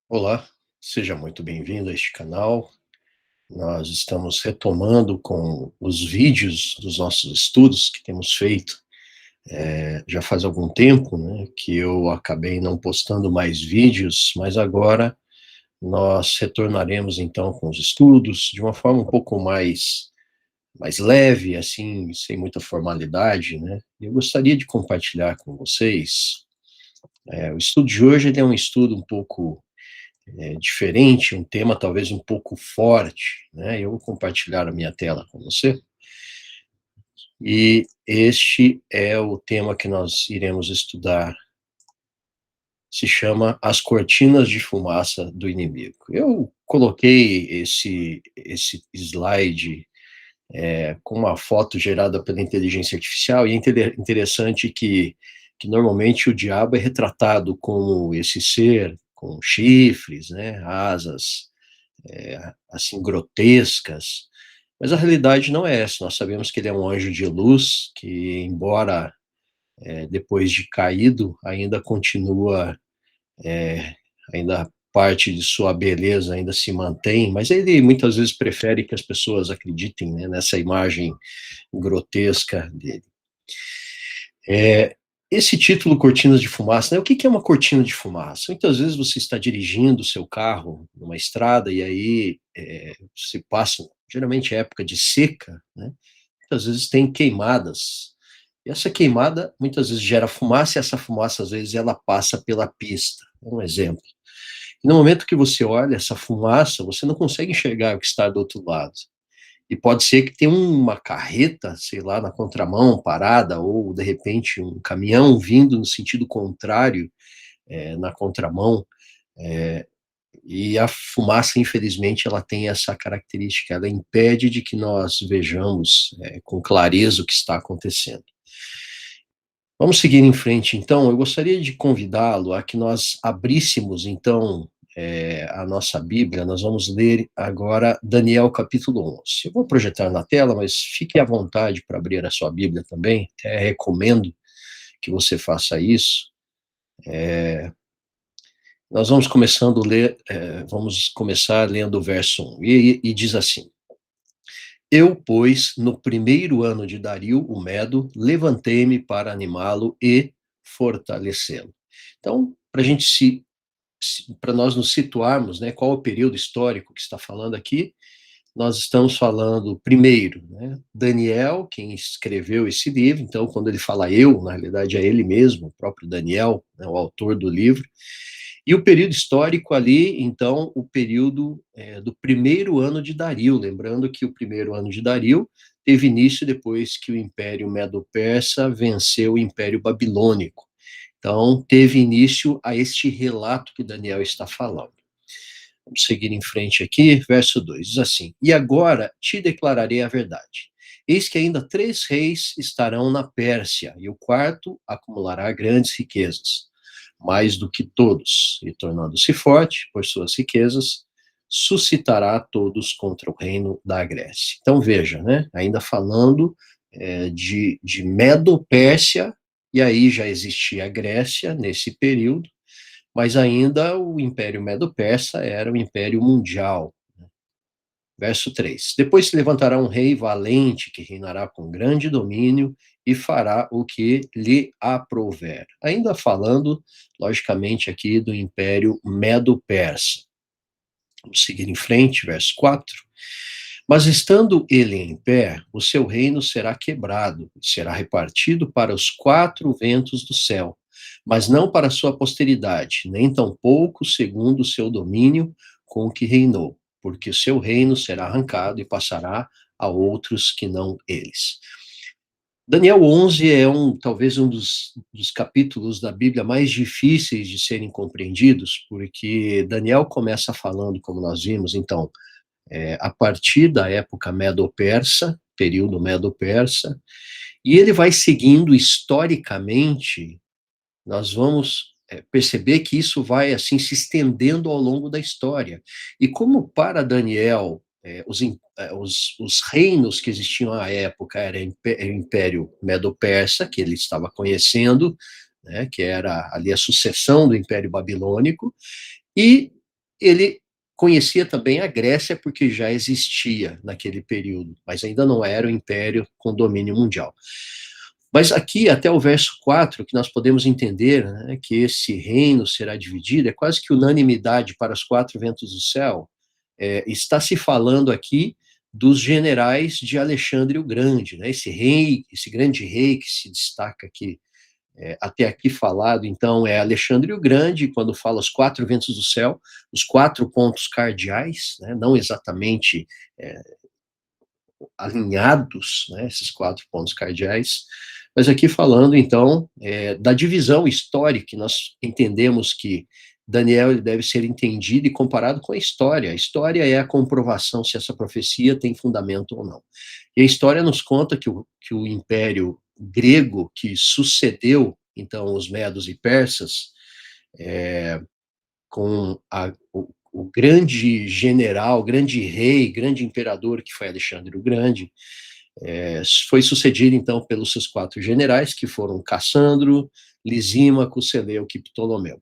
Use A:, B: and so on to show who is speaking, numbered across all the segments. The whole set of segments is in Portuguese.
A: Olá, seja muito bem-vindo a este canal. Nós estamos retomando com os vídeos dos nossos estudos que temos feito já faz algum tempo, né, que eu acabei não postando mais vídeos, mas agora nós retornaremos então com os estudos de uma forma um pouco mais leve, assim, sem muita formalidade, né. Eu gostaria de compartilhar com vocês, o estudo de hoje ele é um estudo um pouco diferente, um tema talvez um pouco forte, né? Eu vou compartilhar a minha tela com você. E este é o tema que nós iremos estudar. Se chama As Cortinas de Fumaça do Inimigo. Eu coloquei esse slide com uma foto gerada pela inteligência artificial, e é interessante que normalmente o diabo é retratado como esse ser com chifres, né, asas, assim, grotescas, mas a realidade não é essa. Nós sabemos que ele é um anjo de luz, que embora, depois de caído, ainda continua, ainda parte de sua beleza ainda se mantém, mas ele muitas vezes prefere que as pessoas acreditem, né, nessa imagem grotesca dele. Esse título Cortinas de Fumaça, né, o que que é uma cortina de fumaça? Muitas vezes você está dirigindo o seu carro numa estrada e aí, você passa, geralmente é época de seca, né, muitas vezes tem queimadas, e essa queimada muitas vezes gera fumaça, e essa fumaça às vezes ela passa pela pista, um exemplo. E no momento que você olha essa fumaça, você não consegue enxergar o que está do outro lado. E pode ser que tenha uma carreta, sei lá, na contramão, parada, ou de repente um caminhão vindo no sentido contrário, na contramão, eh, e a fumaça, infelizmente, ela tem essa característica, ela impede de que nós vejamos, com clareza o que está acontecendo. Vamos seguir em frente, então. Eu gostaria de convidá-lo a que nós abríssemos, então, a nossa Bíblia. Nós vamos ler agora Daniel capítulo 11. Eu vou projetar na tela, mas fique à vontade para abrir a sua Bíblia também. Até recomendo que você faça isso. Nós vamos começando a ler, vamos começar lendo o verso 1, e diz assim: Eu, pois, no primeiro ano de Dario o Medo, levantei-me para animá-lo e fortalecê-lo. Então, para a gente para nós nos situarmos, né, qual o período histórico que está falando aqui, nós estamos falando primeiro, né, Daniel, quem escreveu esse livro. Então, quando ele fala eu, na realidade é ele mesmo, o próprio Daniel, né, o autor do livro. E o período histórico ali, então, o período do primeiro ano de Dario, lembrando que o primeiro ano de Dario teve início depois que o Império Medo-Persa venceu o Império Babilônico. Então, teve início a este relato que Daniel está falando. Vamos seguir em frente aqui, verso 2, diz assim: E agora te declararei a verdade. Eis que ainda 3 reis estarão na Pérsia, e o quarto acumulará grandes riquezas, mais do que todos, e tornando-se forte por suas riquezas, suscitará todos contra o reino da Grécia. Então veja, né, ainda falando de Medo-Pérsia, e aí já existia a Grécia nesse período, mas ainda o Império Medo-Persa era o Império Mundial. Verso 3: Depois se levantará um rei valente que reinará com grande domínio e fará o que lhe aprouver. Ainda falando, logicamente, aqui do Império Medo-Persa. Vamos seguir em frente, verso 4. Mas estando ele em pé, o seu reino será quebrado, será repartido para os 4 ventos do céu, mas não para sua posteridade, nem tampouco segundo o seu domínio com o que reinou, porque o seu reino será arrancado e passará a outros que não eles. Daniel 11 é talvez um dos capítulos da Bíblia mais difíceis de serem compreendidos, porque Daniel começa falando, como nós vimos, então, a partir da época Medo-Persa, período Medo-Persa, e ele vai seguindo historicamente. Nós vamos perceber que isso vai assim se estendendo ao longo da história. E como para Daniel os reinos que existiam à época era o Império Medo-Persa, que ele estava conhecendo, né, que era ali a sucessão do Império Babilônico, e Ele conhecia também a Grécia, porque já existia naquele período, mas ainda não era o império com domínio mundial. Mas aqui, até o verso 4, que nós podemos entender, né, que esse reino será dividido, é quase que unanimidade para os quatro ventos do céu. Está se falando aqui dos generais de Alexandre o Grande, né, esse rei, esse grande rei que se destaca aqui, até aqui falado, então, é Alexandre o Grande, quando fala os quatro ventos do céu, os quatro pontos cardeais, né, não exatamente é, alinhados, né, esses quatro pontos cardeais, mas aqui falando, então, da divisão histórica, que nós entendemos que Daniel ele deve ser entendido e comparado com a história. A história é a comprovação se essa profecia tem fundamento ou não. E a história nos conta que o império grego que sucedeu, então, os medos e persas, com o grande general, grande rei, grande imperador que foi Alexandre o Grande, foi sucedido, então, pelos seus quatro generais, que foram Cassandro, Lisímaco, Seleuco e Ptolomeu.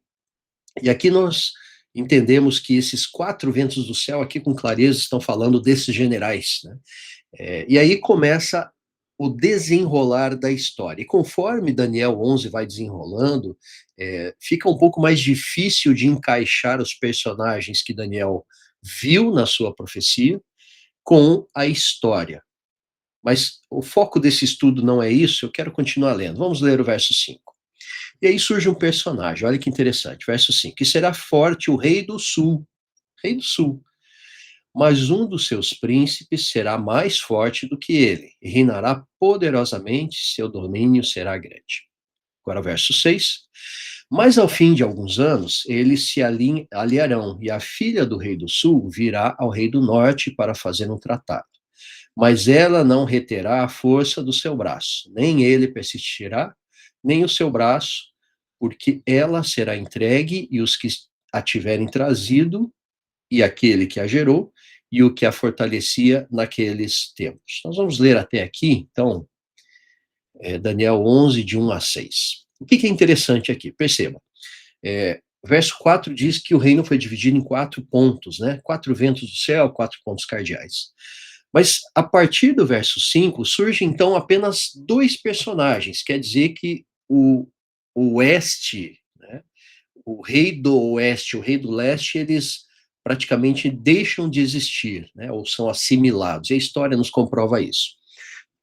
A: E aqui nós entendemos que esses quatro ventos do céu, aqui com clareza, estão falando desses generais, né? E aí começa o desenrolar da história. E conforme Daniel 11 vai desenrolando, fica um pouco mais difícil de encaixar os personagens que Daniel viu na sua profecia com a história. Mas o foco desse estudo não é isso, eu quero continuar lendo. Vamos ler o verso 5. E aí surge um personagem, olha que interessante, verso 5. Que será forte o rei do sul, mas um dos seus príncipes será mais forte do que ele, e reinará poderosamente, seu domínio será grande. Agora, verso 6. Mas ao fim de alguns anos, eles se aliarão, e a filha do rei do sul virá ao rei do norte para fazer um tratado. Mas ela não reterá a força do seu braço, nem ele persistirá, nem o seu braço, porque ela será entregue, e os que a tiverem trazido, e aquele que a gerou, e o que a fortalecia naqueles tempos. Nós vamos ler até aqui, então, Daniel 11, de 1 a 6. O que é interessante aqui? Perceba, verso 4 diz que o reino foi dividido em quatro pontos, né? Quatro ventos do céu, quatro pontos cardeais. Mas a partir do verso 5 surge então apenas dois personagens, quer dizer que o oeste, né, o rei do oeste, o rei do leste, eles praticamente deixam de existir, né, ou são assimilados, e a história nos comprova isso.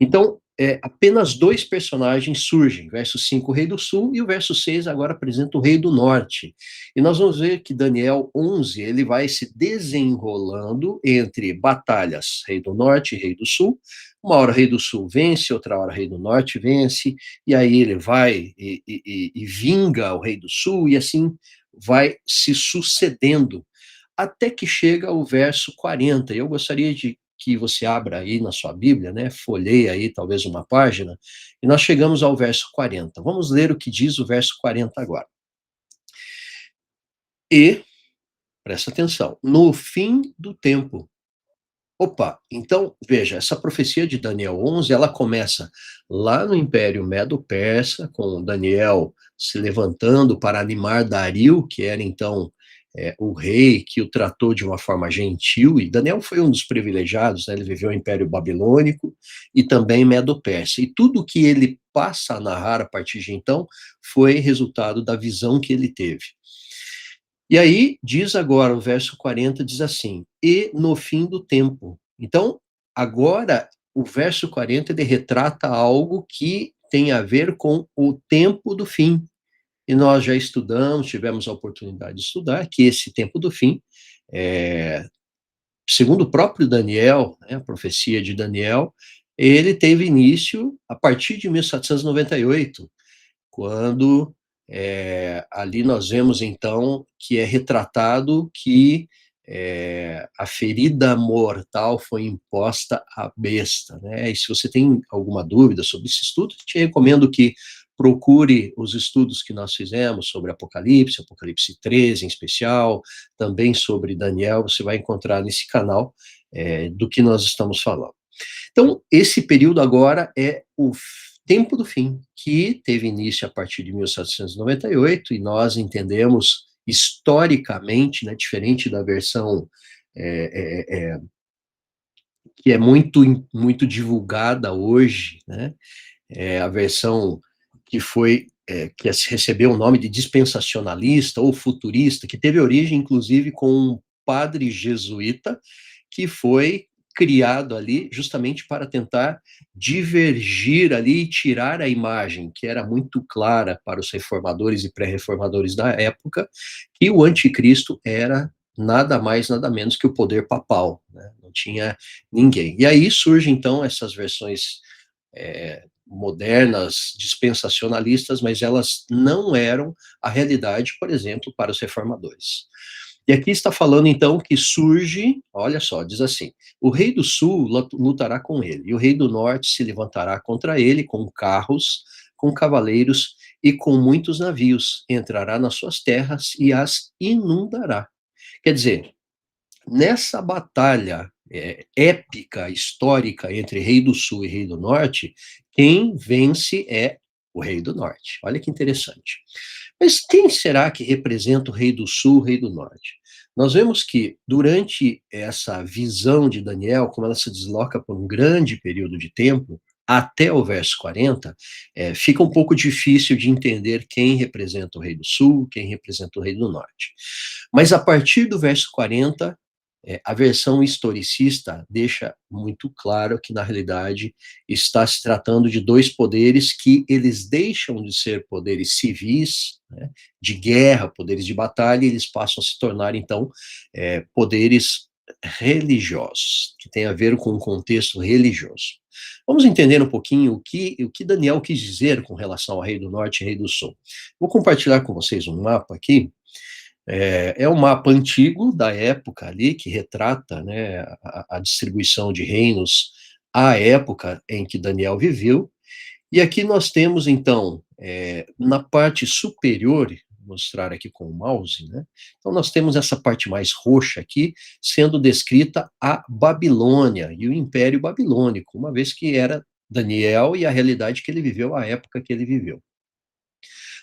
A: Então, apenas dois personagens surgem, verso 5, o rei do sul, e o verso 6 agora apresenta o rei do norte. E nós vamos ver que Daniel 11, ele vai se desenrolando entre batalhas, rei do norte e rei do sul. Uma hora o rei do sul vence, outra hora o rei do norte vence, e aí ele vai e vinga o rei do sul, e assim vai se sucedendo, até que chega o verso 40. E eu gostaria de que você abra aí na sua Bíblia, né, folheie aí talvez uma página, e nós chegamos ao verso 40. Vamos ler o que diz o verso 40 agora. E, presta atenção, no fim do tempo. Opa, então, veja, essa profecia de Daniel 11, ela começa lá no Império Medo-Persa, com Daniel se levantando para animar Dario, que era então o rei que o tratou de uma forma gentil, e Daniel foi um dos privilegiados, né? Ele viveu o Império Babilônico e também Medo-Persa, e tudo que ele passa a narrar a partir de então foi resultado da visão que ele teve. E aí, diz agora, o verso 40 diz assim: e no fim do tempo. Então, agora, o verso 40, ele retrata algo que tem a ver com o tempo do fim. E nós já estudamos, tivemos a oportunidade de estudar, que esse tempo do fim, segundo o próprio Daniel, né, a profecia de Daniel, ele teve início a partir de 1798, quando ali nós vemos então que é retratado que a ferida mortal foi imposta à besta, né? E se você tem alguma dúvida sobre esse estudo, te recomendo que procure os estudos que nós fizemos sobre Apocalipse, Apocalipse 13 em especial, também sobre Daniel, você vai encontrar nesse canal do que nós estamos falando. Então, esse período agora é o tempo do fim, que teve início a partir de 1798, e nós entendemos historicamente, né, diferente da versão é, é, é, que é muito divulgada hoje, né, a versão que foi que recebeu o nome de dispensacionalista ou futurista, que teve origem, inclusive, com um padre jesuíta que foi criado ali justamente para tentar divergir ali e tirar a imagem que era muito clara para os reformadores e pré-reformadores da época, que o anticristo era nada mais, nada menos que o poder papal, né? Não tinha ninguém. E aí surgem, então, essas versões modernas, dispensacionalistas, mas elas não eram a realidade, por exemplo, para os reformadores. E aqui está falando então que surge, olha só, diz assim: o rei do sul lutará com ele, e o rei do norte se levantará contra ele com carros, com cavaleiros e com muitos navios, entrará nas suas terras e as inundará. Quer dizer, nessa batalha épica, histórica entre Rei do Sul e Rei do Norte, quem vence é o Rei do Norte. Olha que interessante. Mas quem será que representa o Rei do Sul, o Rei do Norte? Nós vemos que durante essa visão de Daniel, como ela se desloca por um grande período de tempo, até o verso 40, fica um pouco difícil de entender quem representa o Rei do Sul, quem representa o Rei do Norte. Mas a partir do verso 40, a versão historicista deixa muito claro que, na realidade, está se tratando de dois poderes que eles deixam de ser poderes civis, né, de guerra, poderes de batalha, e eles passam a se tornar, então, poderes religiosos, que tem a ver com o contexto religioso. Vamos entender um pouquinho o que Daniel quis dizer com relação ao Rei do Norte e Rei do Sul. Vou compartilhar com vocês um mapa aqui, um mapa antigo da época ali, que retrata, né, a distribuição de reinos à época em que Daniel viveu. E aqui nós temos, então, na parte superior, vou mostrar aqui com o mouse, né? Então nós temos essa parte mais roxa aqui, sendo descrita a Babilônia e o Império Babilônico, uma vez que era Daniel e a realidade que ele viveu, a época que ele viveu.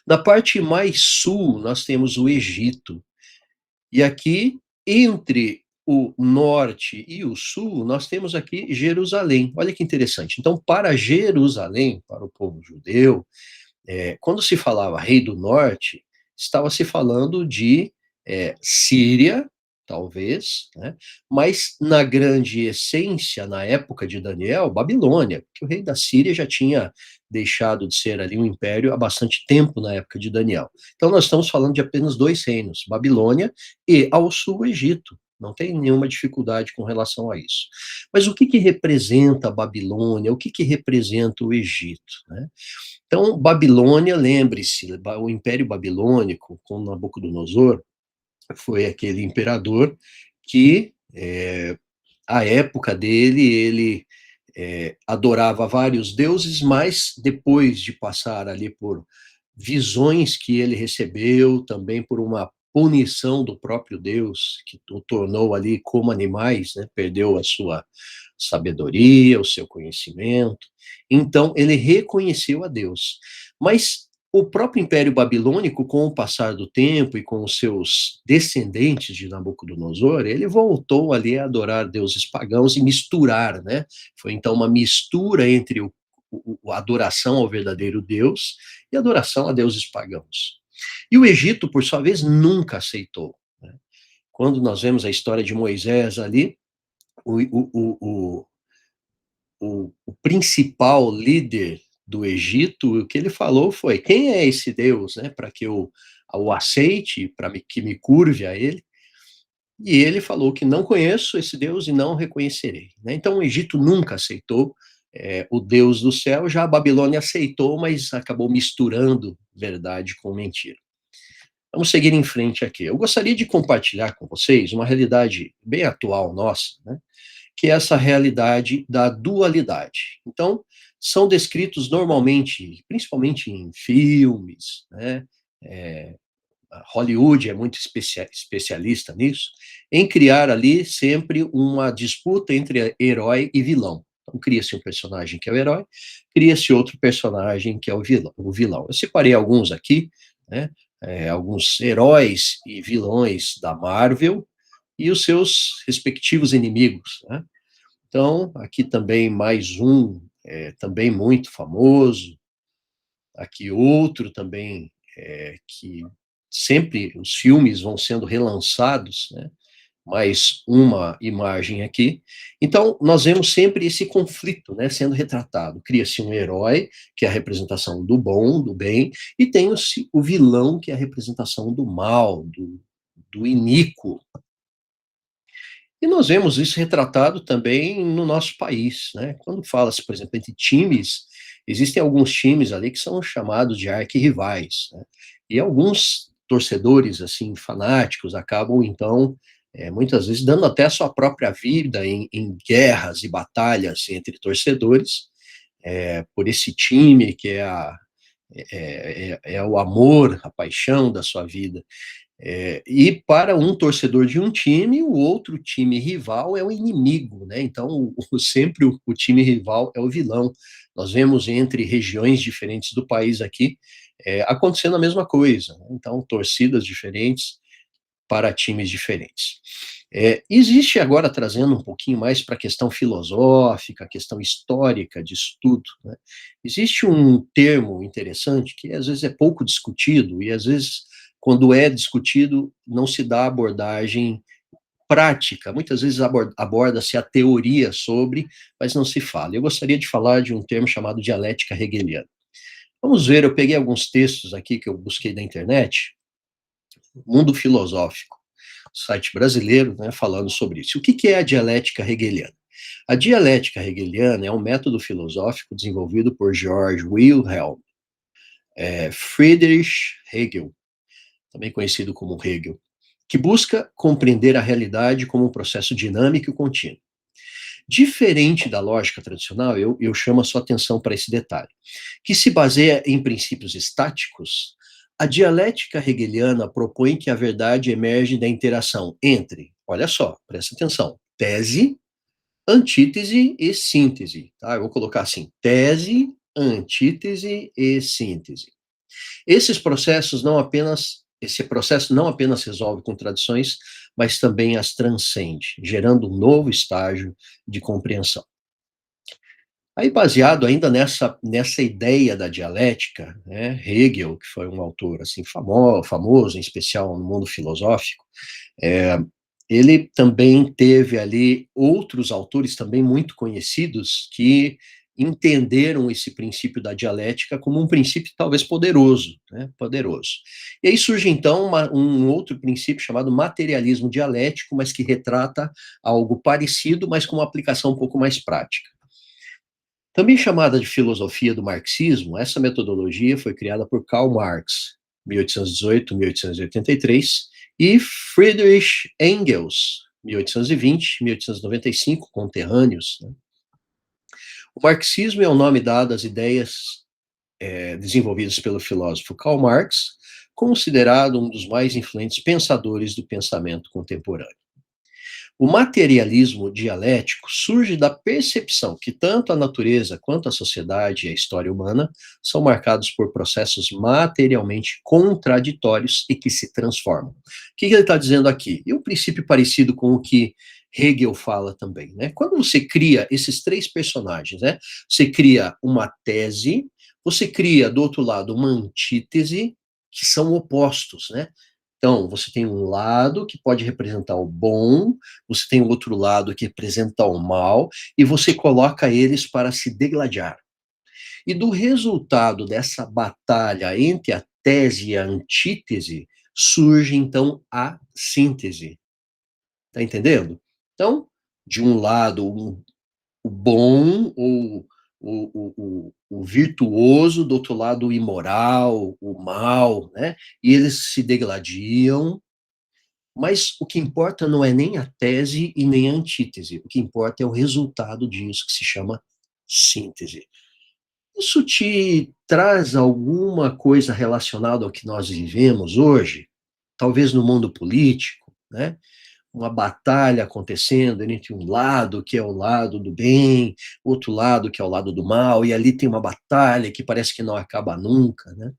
A: Na parte mais sul, nós temos o Egito, e aqui, entre o norte e o sul, nós temos aqui Jerusalém. Olha que interessante. Então, para Jerusalém, para o povo judeu, quando se falava rei do norte, estava se falando de Síria, talvez, né? Mas na grande essência, na época de Daniel, Babilônia, porque o rei da Síria já tinha deixado de ser ali um império há bastante tempo na época de Daniel. Então nós estamos falando de apenas dois reinos, Babilônia e ao sul o Egito. Não tem nenhuma dificuldade com relação a isso. Mas o que representa a Babilônia? O que representa o Egito, né? Então, Babilônia, lembre-se, o Império Babilônico, com Nabucodonosor, foi aquele imperador que, à época dele, ele adorava vários deuses, mas depois de passar ali por visões que ele recebeu, também por uma punição do próprio Deus, que o tornou ali como animais, né? Perdeu a sua sabedoria, o seu conhecimento. Então, ele reconheceu a Deus. Mas o próprio Império Babilônico, com o passar do tempo e com os seus descendentes de Nabucodonosor, ele voltou ali a adorar deuses pagãos e misturar, né? Foi então uma mistura entre a adoração ao verdadeiro Deus e a adoração a deuses pagãos. E o Egito, por sua vez, nunca aceitou, né? Quando nós vemos a história de Moisés ali, o, o, o, o principal líder do Egito, o que ele falou foi: quem é esse Deus, né, para que eu o aceite, para que me curve a ele? E ele falou que não conheço esse Deus e não reconhecerei, né? Então o Egito nunca aceitou o Deus do céu, já a Babilônia aceitou, mas acabou misturando verdade com mentira. Vamos seguir em frente aqui. Eu gostaria de compartilhar com vocês uma realidade bem atual nossa, né? Que é essa realidade da dualidade. Então, são descritos normalmente, principalmente em filmes, né? É, Hollywood é muito especialista nisso, em criar ali sempre uma disputa entre herói e vilão. Então, cria-se um personagem que é o herói, cria-se outro personagem que é o vilão. Eu separei alguns aqui, né? alguns heróis e vilões da Marvel e os seus respectivos inimigos, né? Então, aqui também mais um, também muito famoso, aqui outro também, que sempre os filmes vão sendo relançados, né? Mais uma imagem aqui. Então, nós vemos sempre esse conflito, né, sendo retratado. Cria-se um herói, que é a representação do bom, do bem, e tem o vilão, que é a representação do mal, do iníquo. E nós vemos isso retratado também no nosso país, né? Quando fala-se, por exemplo, entre times, existem alguns times ali que são chamados de arquirrivais, né? E alguns torcedores, assim, fanáticos, acabam, então, muitas vezes dando até a sua própria vida em guerras e batalhas entre torcedores, por esse time que é o amor, a paixão da sua vida. E para um torcedor de um time, o outro time rival é o inimigo, né? Então, sempre o time rival é o vilão. Nós vemos entre regiões diferentes do país aqui acontecendo a mesma coisa, né? Então, torcidas diferentes para times diferentes. Existe agora, trazendo um pouquinho mais para a questão filosófica, a questão histórica disso tudo, né? Existe um termo interessante que às vezes é pouco discutido e às vezes, quando é discutido, não se dá abordagem prática. Muitas vezes aborda-se a teoria sobre, mas não se fala. Eu gostaria de falar de um termo chamado dialética hegeliana. Vamos ver, eu peguei alguns textos aqui que eu busquei na internet, Mundo Filosófico, site brasileiro, né, falando sobre isso. O que é a dialética hegeliana? A dialética hegeliana é um método filosófico desenvolvido por Georg Wilhelm Friedrich Hegel, também conhecido como Hegel, que busca compreender a realidade como um processo dinâmico e contínuo. Diferente da lógica tradicional, eu chamo a sua atenção para esse detalhe, que se baseia em princípios estáticos. A dialética hegeliana propõe que a verdade emerge da interação entre, olha só, presta atenção, tese, antítese e síntese. Tá? Eu vou colocar assim: tese, antítese e síntese. Esse processo não apenas resolve contradições, mas também as transcende, gerando um novo estágio de compreensão. Aí, baseado ainda nessa ideia da dialética, né, Hegel, que foi um autor assim famoso, em especial no mundo filosófico, é, ele também teve ali outros autores também muito conhecidos que entenderam esse princípio da dialética como um princípio talvez poderoso, né, poderoso. E aí surge então um outro princípio chamado materialismo dialético, mas que retrata algo parecido, mas com uma aplicação um pouco mais prática. Também chamada de filosofia do marxismo, essa metodologia foi criada por Karl Marx, 1818-1883, e Friedrich Engels, 1820-1895, conterrâneos, né? O marxismo é o nome dado às ideias desenvolvidas pelo filósofo Karl Marx, considerado um dos mais influentes pensadores do pensamento contemporâneo. O materialismo dialético surge da percepção que tanto a natureza quanto a sociedade e a história humana são marcados por processos materialmente contraditórios e que se transformam. O que ele está dizendo aqui? E um princípio parecido com o que Hegel fala também, né? Quando você cria esses três personagens, né? Você cria uma tese, você cria do outro lado uma antítese, que são opostos, né? Então, você tem um lado que pode representar o bom, você tem o outro lado que representa o mal, e você coloca eles para se degladiar. E do resultado dessa batalha entre a tese e a antítese, surge então a síntese. Tá entendendo? Então, de um lado, o bom, ou o virtuoso, do outro lado, o imoral, o mal, né? E eles se degladiam. Mas o que importa não é nem a tese e nem a antítese. O que importa é o resultado disso, que se chama síntese. Isso te traz alguma coisa relacionada ao que nós vivemos hoje? Talvez no mundo político, né? Uma batalha acontecendo entre um lado que é o lado do bem, outro lado que é o lado do mal, e ali tem uma batalha que parece que não acaba nunca, né?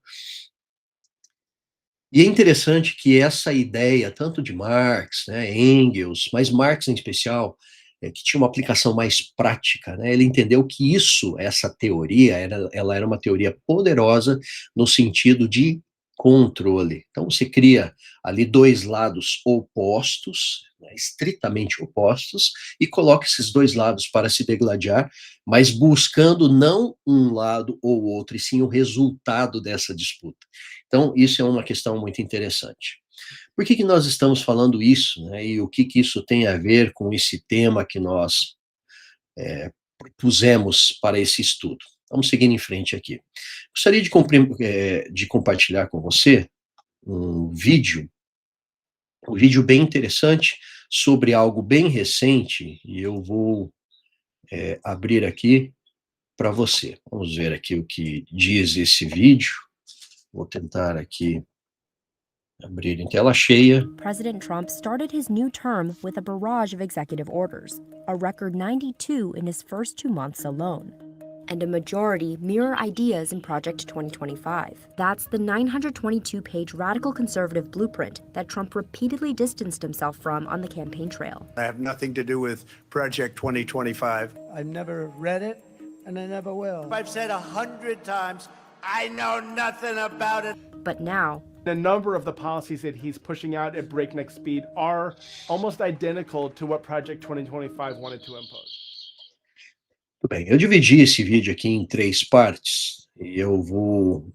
A: E é interessante que essa ideia, tanto de Marx, né, Engels, mas Marx em especial, que tinha uma aplicação mais prática, né, ele entendeu que essa teoria, ela era uma teoria poderosa no sentido de controle. Então você cria ali 2 lados opostos, né, estritamente opostos, e coloca esses 2 lados para se degladiar, mas buscando não um lado ou outro, e sim o resultado dessa disputa. Então, isso é uma questão muito interessante. Por que nós estamos falando isso, né, e o que isso tem a ver com esse tema que nós propusemos para esse estudo? Vamos seguir em frente aqui. Gostaria de compartilhar com você um vídeo bem interessante sobre algo bem recente, e eu vou abrir aqui para você. Vamos ver aqui o que diz esse vídeo. Vou tentar aqui abrir em tela cheia.
B: President Trump started his new term with a barrage of executive orders, a record 92 in his first 2 months alone. And a majority mirror ideas in Project 2025. That's the 922-page radical conservative blueprint that Trump repeatedly distanced himself from on the campaign trail.
C: I have nothing to do with Project 2025.
D: I've never read it, and I never will.
C: I've said 100 times, I know nothing about it.
B: But now,
E: a number of the policies that he's pushing out at breakneck speed are almost identical to what Project 2025 wanted to impose.
A: Tudo bem, eu dividi esse vídeo aqui em 3 partes, e eu vou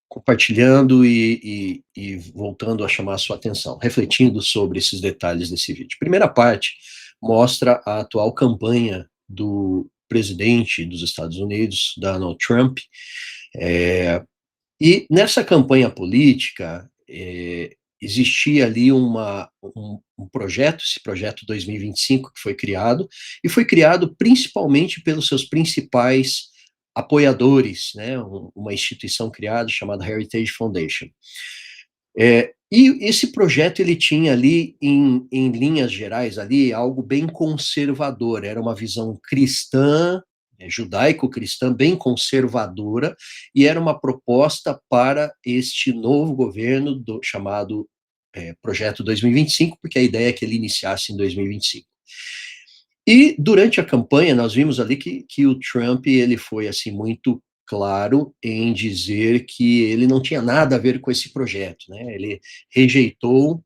A: compartilhando e voltando a chamar a sua atenção, refletindo sobre esses detalhes desse vídeo. Primeira parte mostra a atual campanha do presidente dos Estados Unidos, Donald Trump, e nessa campanha política, existia ali um projeto, esse projeto 2025, que foi criado, e foi criado principalmente pelos seus principais apoiadores, né, uma instituição criada chamada Heritage Foundation. E esse projeto, ele tinha ali, em linhas gerais, ali, algo bem conservador, era uma visão cristã, judaico-cristã, bem conservadora, e era uma proposta para este novo governo, chamado Projeto 2025, porque a ideia é que ele iniciasse em 2025. E durante a campanha, nós vimos ali que o Trump, ele foi, assim, muito claro em dizer que ele não tinha nada a ver com esse projeto, né, ele rejeitou,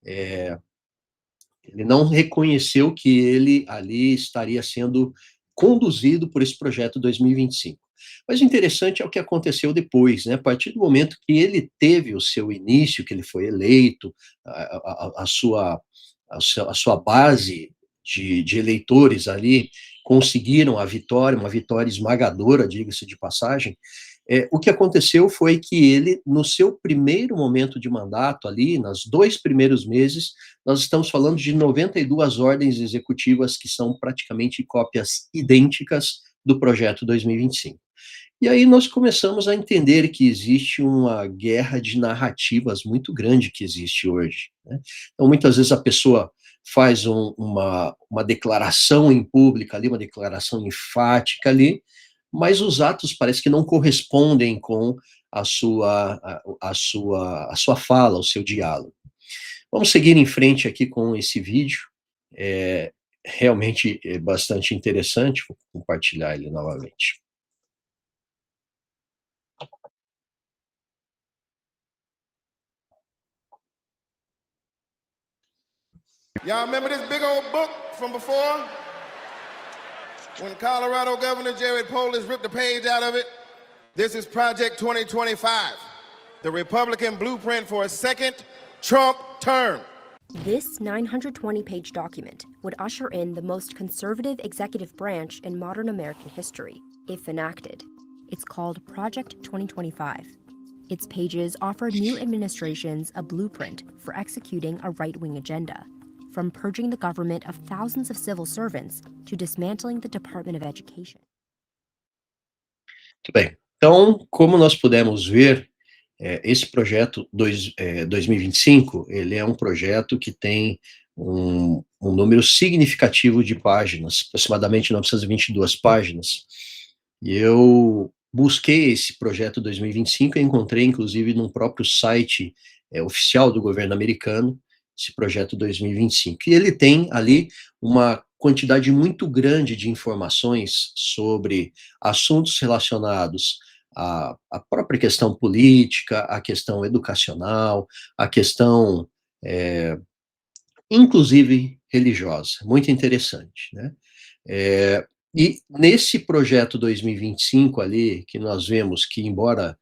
A: ele não reconheceu que ele ali estaria sendo conduzido por esse projeto 2025. Mas o interessante é o que aconteceu depois, né, a partir do momento que ele teve o seu início, que ele foi eleito, a sua base de eleitores ali conseguiram a vitória, uma vitória esmagadora, diga-se de passagem, o que aconteceu foi que ele, no seu primeiro momento de mandato ali, nos 2 primeiros meses, nós estamos falando de 92 ordens executivas que são praticamente cópias idênticas do projeto 2025. E aí nós começamos a entender que existe uma guerra de narrativas muito grande que existe hoje, né. Então, muitas vezes a pessoa faz uma declaração em público ali, uma declaração enfática ali, mas os atos parece que não correspondem com a sua fala, o seu diálogo. Vamos seguir em frente aqui com esse vídeo, realmente é bastante interessante, vou compartilhar ele novamente.
F: Y'all remember this big old book from before? When Colorado Governor Jared Polis ripped a page out of it? This is Project 2025, the Republican blueprint for a second Trump term.
B: this 920-page document would usher in the most conservative executive branch in modern American history, if enacted. It's called Project 2025. Its pages offer new administrations a blueprint for executing a right-wing agenda, from purging the government of thousands of civil servants to dismantling the Department of Education.
A: Muito bem. Então, como nós pudemos ver, esse projeto 2025, ele é um projeto que tem um número significativo de páginas, aproximadamente 922 páginas, e eu busquei esse projeto 2025 e encontrei, inclusive, num próprio site oficial do governo americano, esse projeto 2025. E ele tem ali uma quantidade muito grande de informações sobre assuntos relacionados à própria questão política, à questão educacional, à questão, inclusive, religiosa. Muito interessante, né? E nesse projeto 2025 ali, que nós vemos que, embora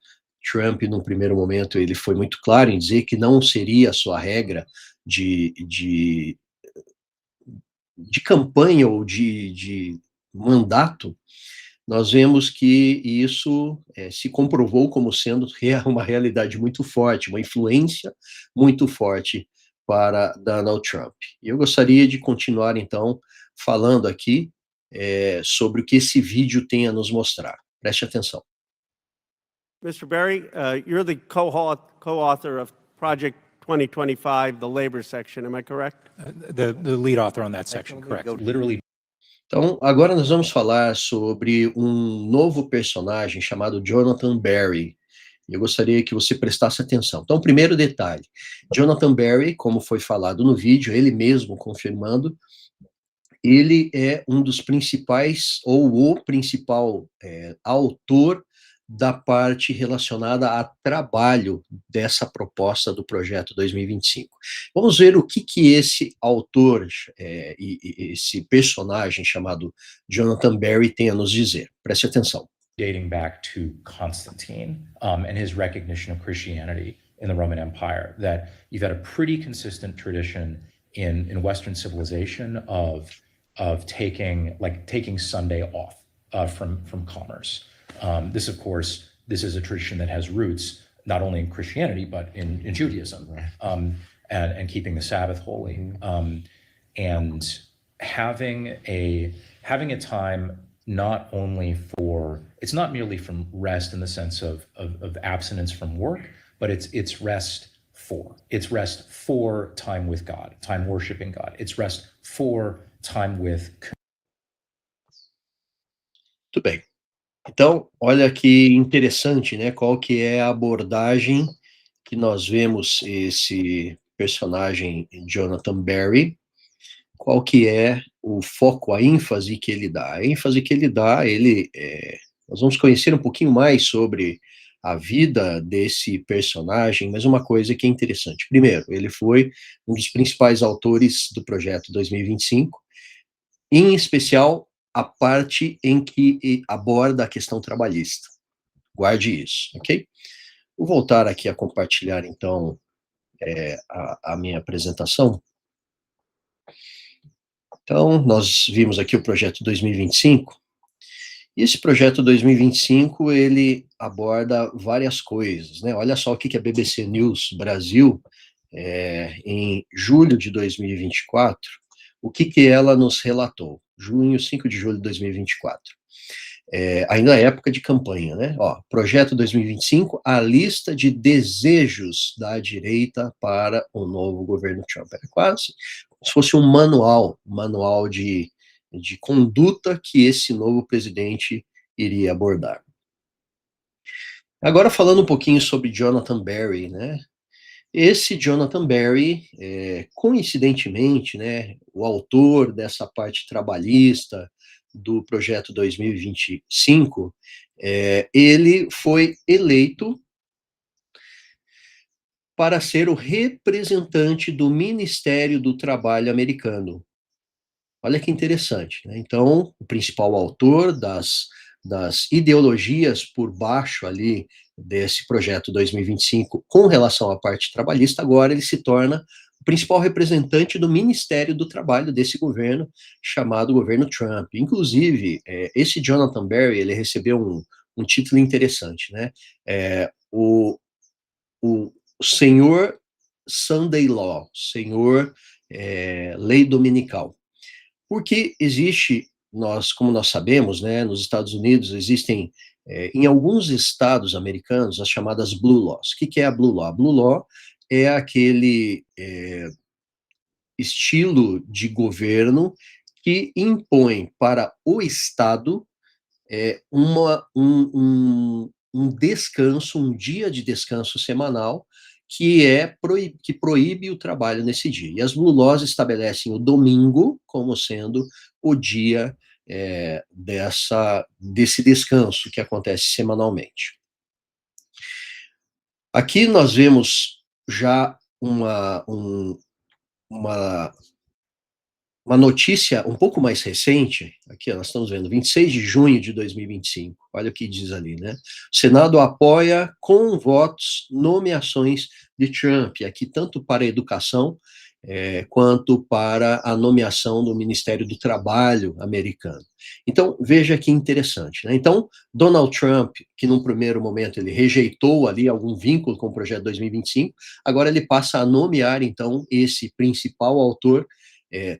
A: Trump, num primeiro momento, ele foi muito claro em dizer que não seria a sua regra de campanha ou de mandato, nós vemos que isso se comprovou como sendo uma realidade muito forte, uma influência muito forte para Donald Trump. E eu gostaria de continuar, então, falando aqui sobre o que esse vídeo tem a nos mostrar. Preste atenção.
G: Mr. Berry, you're the co-author of Project 2025, the labor section, am I correct?
H: The lead author on that section, correct.
A: Literally. Então, agora nós vamos falar sobre um novo personagem chamado Jonathan Berry. Eu gostaria que você prestasse atenção. Então, primeiro detalhe, Jonathan Berry, como foi falado no vídeo, ele mesmo confirmando, ele é um dos principais, ou o principal autor da parte relacionada a trabalho dessa proposta do projeto 2025. Vamos ver o que esse autor e esse personagem chamado Jonathan Berry tem a nos dizer. Preste atenção.
I: Dating back to Constantine and his recognition of Christianity in the Roman Empire, that you've had a pretty consistent tradition in Western civilization of taking Sunday off from commerce. This, of course, this is a tradition that has roots not only in Christianity but in Judaism, and keeping the Sabbath holy, and having a time not only for, it's not merely from rest in the sense of abstinence from work, but it's rest for time with God, time worshiping God. It's rest for time with.
A: Muito bem. Então, olha que interessante, né? Qual que é a abordagem que nós vemos esse personagem Jonathan Berry, qual que é o foco, a ênfase que ele dá. A ênfase que ele dá, nós vamos conhecer um pouquinho mais sobre a vida desse personagem, mas uma coisa que é interessante. Primeiro, ele foi um dos principais autores do projeto 2025, em especial a parte em que aborda a questão trabalhista. Guarde isso, ok? Vou voltar aqui a compartilhar, então, a minha apresentação. Então, nós vimos aqui o projeto 2025, e esse projeto 2025, ele aborda várias coisas, né? Olha só o que a BBC News Brasil, em julho de 2024, o que ela nos relatou? 5 de julho de 2024. Ainda é época de campanha, né? Ó, projeto 2025, a lista de desejos da direita para o novo governo Trump. É quase como se fosse um manual de conduta que esse novo presidente iria abordar. Agora, falando um pouquinho sobre Jonathan Berry, né? Esse Jonathan Berry, coincidentemente, né, o autor dessa parte trabalhista do projeto 2025, ele foi eleito para ser o representante do Ministério do Trabalho americano. Olha que interessante, né? Então, o principal autor das ideologias por baixo ali desse projeto 2025 com relação à parte trabalhista, agora ele se torna o principal representante do Ministério do Trabalho desse governo, chamado governo Trump. Inclusive, esse Jonathan Berry, ele recebeu um título interessante, né? O senhor Sunday Law, senhor lei dominical. Porque existe, como nós sabemos, né, nos Estados Unidos existem, em alguns estados americanos, as chamadas Blue Laws. O que é a Blue Law? A Blue Law é aquele estilo de governo que impõe para o Estado um descanso, um dia de descanso semanal, que proíbe o trabalho nesse dia. E as Blue Laws estabelecem o domingo como sendo o dia desse descanso que acontece semanalmente. Aqui nós vemos já uma notícia um pouco mais recente, aqui nós estamos vendo, 26 de junho de 2025, olha o que diz ali, né? O Senado apoia com votos nomeações de Trump, aqui tanto para a educação quanto para a nomeação do Ministério do Trabalho americano. Então, veja que interessante, né? Então, Donald Trump, que num primeiro momento ele rejeitou ali algum vínculo com o projeto 2025, agora ele passa a nomear, então, esse principal autor,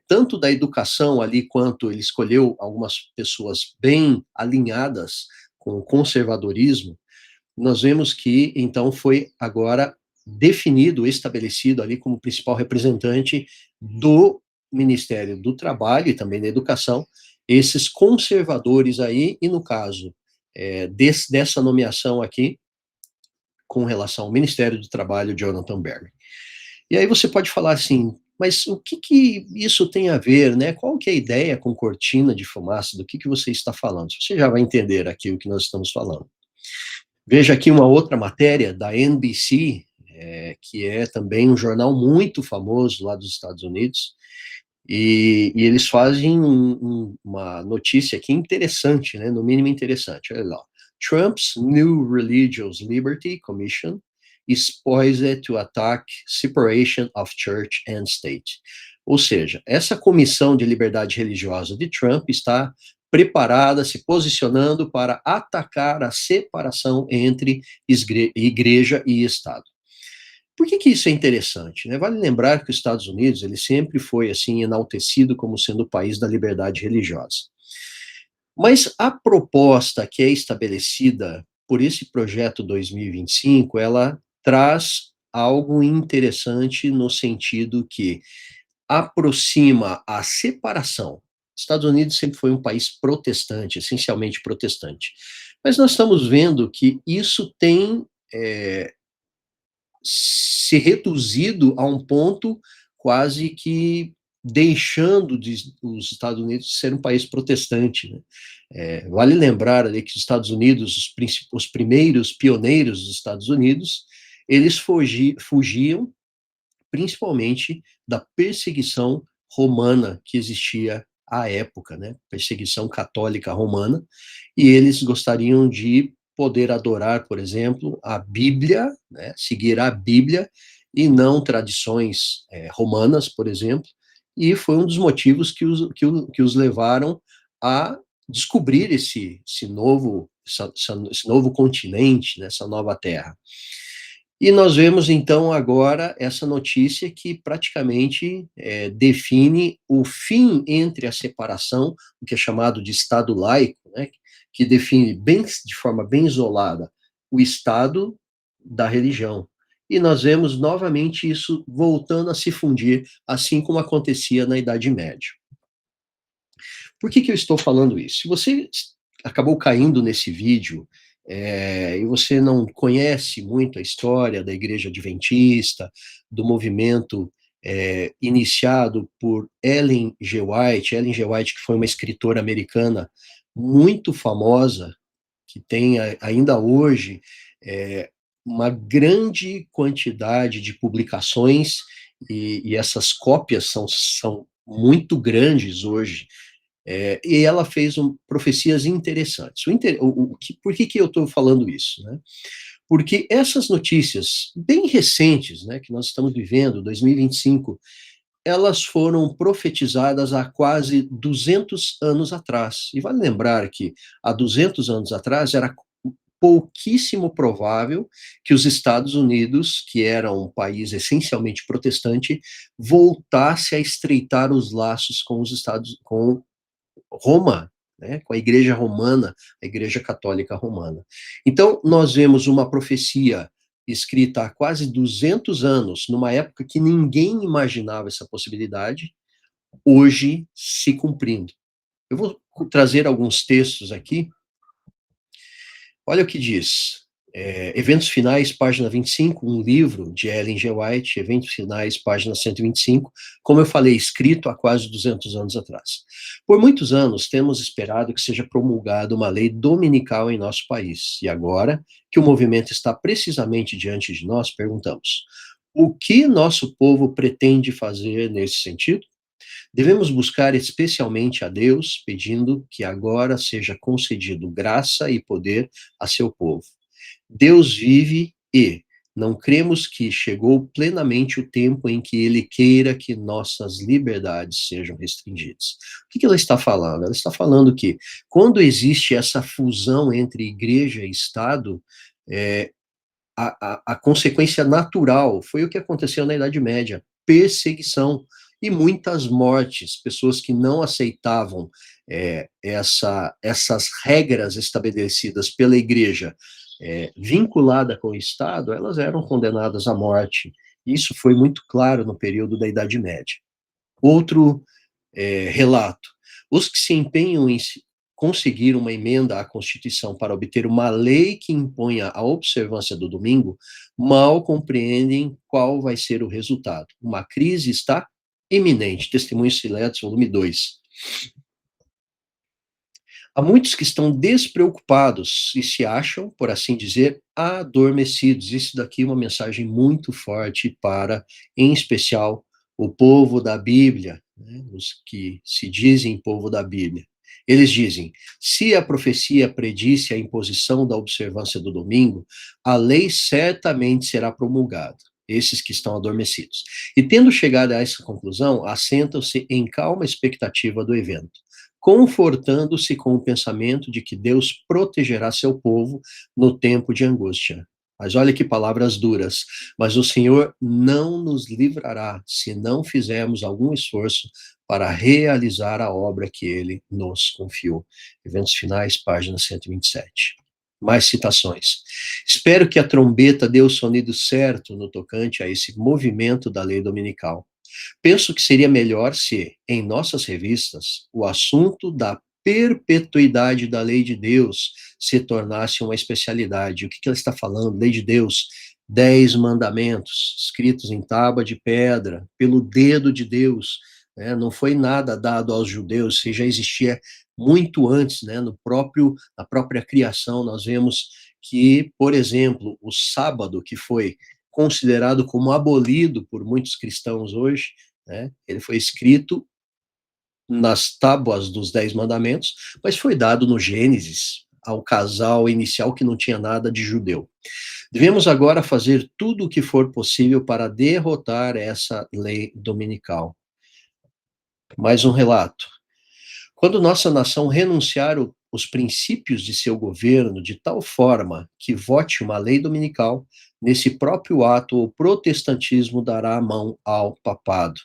A: tanto da educação ali, quanto ele escolheu algumas pessoas bem alinhadas com o conservadorismo. Nós vemos que, então, foi agora definido, estabelecido ali como principal representante do Ministério do Trabalho e também da Educação, esses conservadores aí, e no caso dessa nomeação aqui, com relação ao Ministério do Trabalho, Jonathan Berry. E aí você pode falar assim, mas o que isso tem a ver, né? Qual que é a ideia com cortina de fumaça, do que você está falando? Você já vai entender aqui o que nós estamos falando. Veja aqui uma outra matéria da NBC, que é também um jornal muito famoso lá dos Estados Unidos, e eles fazem uma notícia aqui interessante, né? No mínimo interessante, olha lá. Trump's new Religious Liberty Commission is poised to attack separation of church and state. Ou seja, essa comissão de liberdade religiosa de Trump está preparada, se posicionando para atacar a separação entre igreja e Estado. Por que isso é interessante, né? Vale lembrar que os Estados Unidos, ele sempre foi assim enaltecido como sendo o país da liberdade religiosa. Mas a proposta que é estabelecida por esse projeto 2025, ela traz algo interessante no sentido que aproxima a separação. Estados Unidos sempre foi um país protestante, essencialmente protestante. Mas nós estamos vendo que isso tem se reduzido a um ponto quase que deixando os Estados Unidos ser um país protestante, né? Vale lembrar ali que os Estados Unidos, os primeiros pioneiros dos Estados Unidos, eles fugiam principalmente da perseguição romana que existia à época, né? Perseguição católica romana, e eles gostariam de poder adorar, por exemplo, a Bíblia, né? Seguir a Bíblia e não tradições romanas, por exemplo, e foi um dos motivos que os levaram a descobrir esse novo continente, né? Essa nova terra. E nós vemos, então, agora essa notícia que praticamente define o fim entre a separação, o que é chamado de Estado laico, né, que define de forma bem isolada o Estado da religião. E nós vemos novamente isso voltando a se fundir, assim como acontecia na Idade Média. Por que eu estou falando isso? Se você acabou caindo nesse vídeo, e você não conhece muito a história da Igreja Adventista, do movimento iniciado por Ellen G. White, que foi uma escritora americana muito famosa, que tem ainda hoje uma grande quantidade de publicações, e essas cópias são muito grandes hoje. E ela fez profecias interessantes. Por que eu estou falando isso, né? Porque essas notícias bem recentes, né, que nós estamos vivendo, 2025, elas foram profetizadas há quase 200 anos atrás. E vale lembrar que há 200 anos atrás era pouquíssimo provável que os Estados Unidos, que era um país essencialmente protestante, voltasse a estreitar os laços com Roma, né, com a Igreja Romana, a Igreja Católica Romana. Então, nós vemos uma profecia escrita há quase 200 anos, numa época que ninguém imaginava essa possibilidade, hoje se cumprindo. Eu vou trazer alguns textos aqui Olha o que diz. Eventos Finais, página 25, um livro de Ellen G. White, Eventos Finais, página 125, como eu falei, escrito há quase 200 anos atrás. Por muitos anos, temos esperado que seja promulgada uma lei dominical em nosso país, e agora que o movimento está precisamente diante de nós, perguntamos, o que nosso povo pretende fazer nesse sentido? Devemos buscar especialmente a Deus, pedindo que agora seja concedido graça e poder a seu povo. Deus vive e não cremos que chegou plenamente o tempo em que ele queira que nossas liberdades sejam restringidas. O que ela está falando? Ela está falando que quando existe essa fusão entre igreja e Estado, a consequência natural foi o que aconteceu na Idade Média, perseguição e muitas mortes, pessoas que não aceitavam essas regras estabelecidas pela igreja, vinculada com o Estado, elas eram condenadas à morte. Isso foi muito claro no período da Idade Média. Outro relato. Os que se empenham em conseguir uma emenda à Constituição para obter uma lei que imponha a observância do domingo, mal compreendem qual vai ser o resultado. Uma crise está iminente. Testemunhos Seletos, volume 2. Há muitos que estão despreocupados e se acham, por assim dizer, adormecidos. Isso daqui é uma mensagem muito forte para, em especial, o povo da Bíblia, né, os que se dizem povo da Bíblia. Eles dizem, se a profecia predisse a imposição da observância do domingo, a lei certamente será promulgada. Esses que estão adormecidos. E tendo chegado a essa conclusão, assentam-se em calma expectativa do evento, confortando-se com o pensamento de que Deus protegerá seu povo no tempo de angústia. Mas olha que palavras duras. Mas o Senhor não nos livrará se não fizermos algum esforço para realizar a obra que ele nos confiou. Eventos Finais, página 127. Mais citações. Espero que a trombeta dê o sonido certo no tocante a esse movimento da lei dominical. Penso que seria melhor se, em nossas revistas, o assunto da perpetuidade da lei de Deus se tornasse uma especialidade. O que ela está falando? Lei de Deus, 10 mandamentos, escritos em tábua de pedra, pelo dedo de Deus, né? Não foi nada dado aos judeus, isso já existia muito antes, né? Na própria criação, nós vemos que, por exemplo, o sábado, que foi considerado como abolido por muitos cristãos hoje, né? Ele foi escrito nas tábuas dos 10 mandamentos, mas foi dado no Gênesis ao casal inicial que não tinha nada de judeu. Devemos agora fazer tudo o que for possível para derrotar essa lei dominical. Mais um relato. Quando nossa nação renunciar os princípios de seu governo de tal forma que vote uma lei dominical, nesse próprio ato o protestantismo dará a mão ao papado.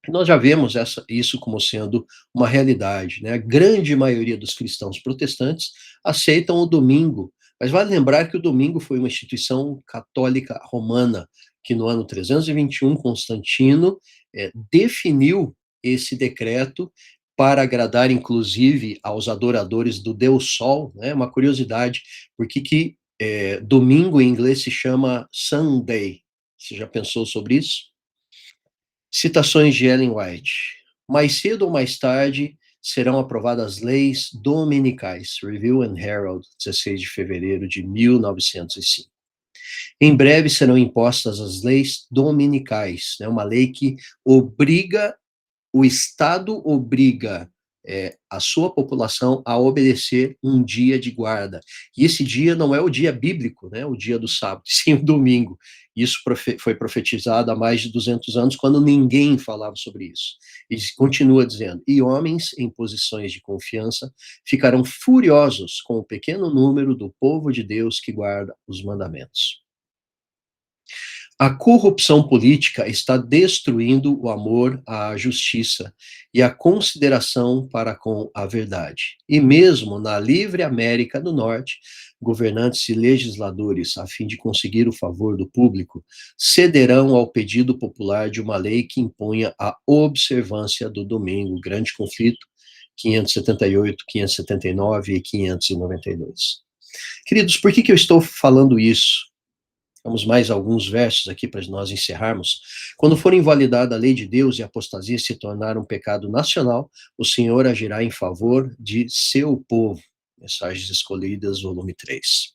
A: Nós já vemos isso como sendo uma realidade, né? A grande maioria dos cristãos protestantes aceitam o domingo, mas vale lembrar que o domingo foi uma instituição católica romana, que no ano 321, Constantino definiu esse decreto para agradar, inclusive, aos adoradores do Deus Sol, né? Uma curiosidade, porque domingo em inglês se chama Sunday. Você já pensou sobre isso? Citações de Ellen White. Mais cedo ou mais tarde serão aprovadas leis dominicais. Review and Herald, 16 de fevereiro de 1905. Em breve serão impostas as leis dominicais, né? Uma lei que obriga, o Estado obriga a sua população a obedecer um dia de guarda. E esse dia não é o dia bíblico, né? O dia do sábado, sim o domingo. Isso foi profetizado há mais de 200 anos, quando ninguém falava sobre isso. E continua dizendo, e homens em posições de confiança ficarão furiosos com o pequeno número do povo de Deus que guarda os mandamentos. A corrupção política está destruindo o amor à justiça e a consideração para com a verdade. E mesmo na livre América do Norte, governantes e legisladores, a fim de conseguir o favor do público, cederão ao pedido popular de uma lei que impunha a observância do domingo. Grande conflito, 578, 579 e 592. Queridos, por que eu estou falando isso? Vamos mais alguns versos aqui para nós encerrarmos. Quando for invalidada a lei de Deus e a apostasia se tornar um pecado nacional, o Senhor agirá em favor de seu povo. Mensagens Escolhidas, volume 3.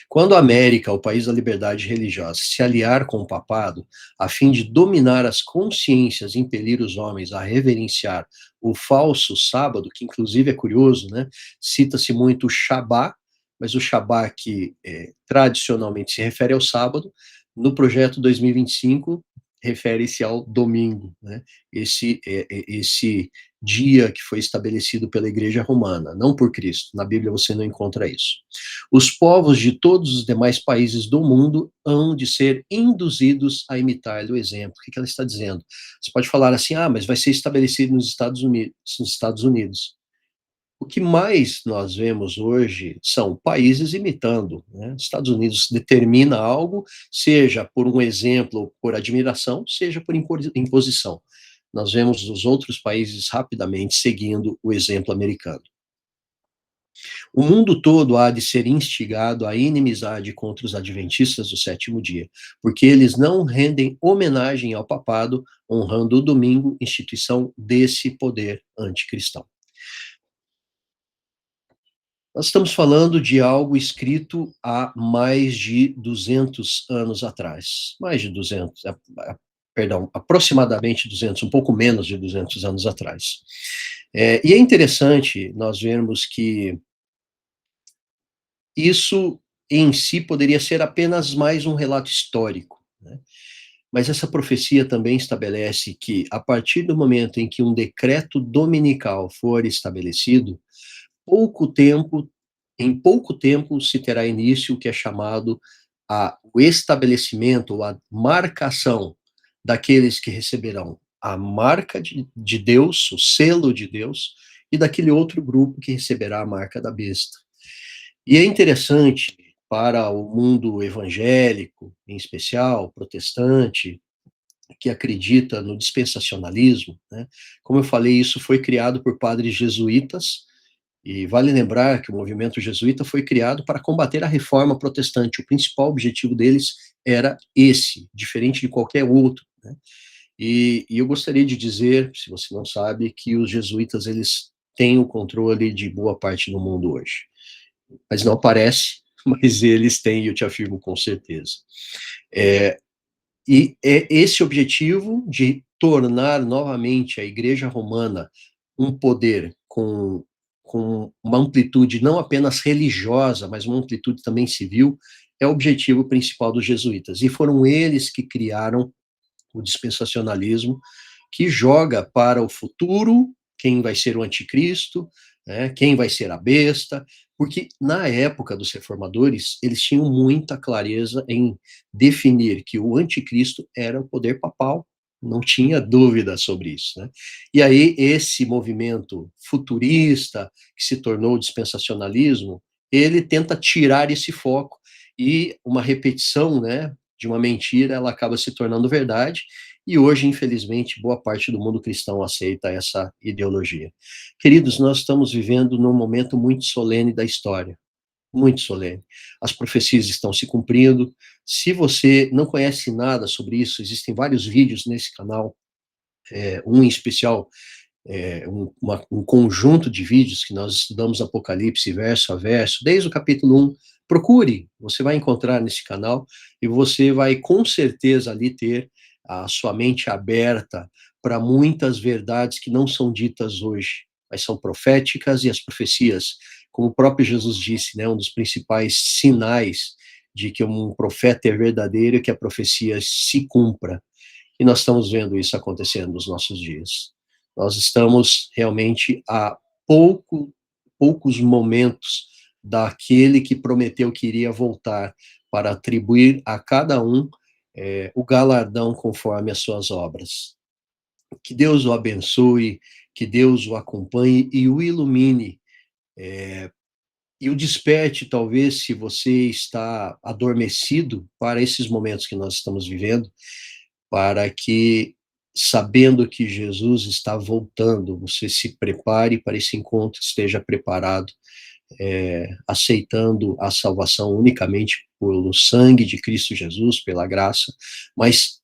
A: Quando a América, o país da liberdade religiosa, se aliar com o papado, a fim de dominar as consciências e impelir os homens a reverenciar o falso sábado, que inclusive é curioso, né? Cita-se muito o Shabá, mas o Shabá que tradicionalmente se refere ao sábado, no projeto 2025 refere-se ao domingo, né? Esse dia que foi estabelecido pela Igreja Romana, não por Cristo. Na Bíblia você não encontra isso. Os povos de todos os demais países do mundo hão de ser induzidos a imitar-lhe o exemplo. O que ela está dizendo? Você pode falar assim, mas vai ser estabelecido nos Estados Unidos. O que mais nós vemos hoje são países imitando, né? Os Estados Unidos determina algo, seja por um exemplo ou por admiração, seja por imposição. Nós vemos os outros países rapidamente seguindo o exemplo americano. O mundo todo há de ser instigado à inimizade contra os adventistas do sétimo dia, porque eles não rendem homenagem ao papado, honrando o domingo, instituição desse poder anticristão. Nós estamos falando de algo escrito há mais de 200 anos atrás. Mais de 200, perdão, aproximadamente 200, um pouco menos de 200 anos atrás. E é interessante nós vermos que isso em si poderia ser apenas mais um relato histórico, né? Mas essa profecia também estabelece que, a partir do momento em que um decreto dominical for estabelecido, em pouco tempo se terá início o que é chamado o estabelecimento, ou a marcação daqueles que receberão a marca de Deus, o selo de Deus, e daquele outro grupo que receberá a marca da besta. E é interessante para o mundo evangélico, em especial protestante, que acredita no dispensacionalismo, né? Como eu falei, isso foi criado por padres jesuítas, e vale lembrar que o movimento jesuíta foi criado para combater a reforma protestante. O principal objetivo deles era esse, diferente de qualquer outro, né? E eu gostaria de dizer, se você não sabe, que os jesuítas, eles têm o controle de boa parte do mundo hoje. Mas não parece, mas eles têm, eu te afirmo com certeza. E é esse objetivo de tornar novamente a Igreja Romana um poder com uma amplitude não apenas religiosa, mas uma amplitude também civil, é o objetivo principal dos jesuítas. E foram eles que criaram o dispensacionalismo, que joga para o futuro quem vai ser o anticristo, né, quem vai ser a besta, porque na época dos reformadores, eles tinham muita clareza em definir que o anticristo era o poder papal, não tinha dúvida sobre isso, né? E aí esse movimento futurista, que se tornou o dispensacionalismo, ele tenta tirar esse foco, e uma repetição, né, de uma mentira, ela acaba se tornando verdade, e hoje, infelizmente, boa parte do mundo cristão aceita essa ideologia. Queridos, nós estamos vivendo num momento muito solene da história, muito solene. As profecias estão se cumprindo. Se você não conhece nada sobre isso, existem vários vídeos nesse canal, um em especial, um conjunto de vídeos que nós estudamos Apocalipse verso a verso, desde o capítulo 1. Procure, você vai encontrar nesse canal, e você vai com certeza ali ter a sua mente aberta para muitas verdades que não são ditas hoje, mas são proféticas, e as profecias, como o próprio Jesus disse, né, um dos principais sinais de que um profeta é verdadeiro é que a profecia se cumpra. E nós estamos vendo isso acontecendo nos nossos dias. Nós estamos realmente a poucos momentos daquele que prometeu que iria voltar para atribuir a cada um o galardão conforme as suas obras. Que Deus o abençoe, que Deus o acompanhe e o ilumine, e o desperte, talvez, se você está adormecido, para esses momentos que nós estamos vivendo, para que, sabendo que Jesus está voltando, você se prepare para esse encontro, esteja preparado, aceitando a salvação unicamente pelo sangue de Cristo Jesus, pela graça, mas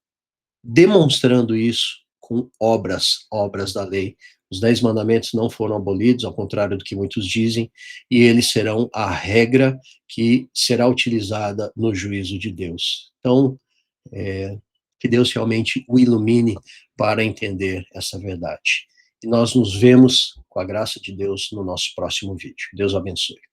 A: demonstrando isso com obras da lei. Os 10 mandamentos não foram abolidos, ao contrário do que muitos dizem, e eles serão a regra que será utilizada no juízo de Deus. Então, que Deus realmente o ilumine para entender essa verdade. E nós nos vemos, com a graça de Deus, no nosso próximo vídeo. Deus abençoe.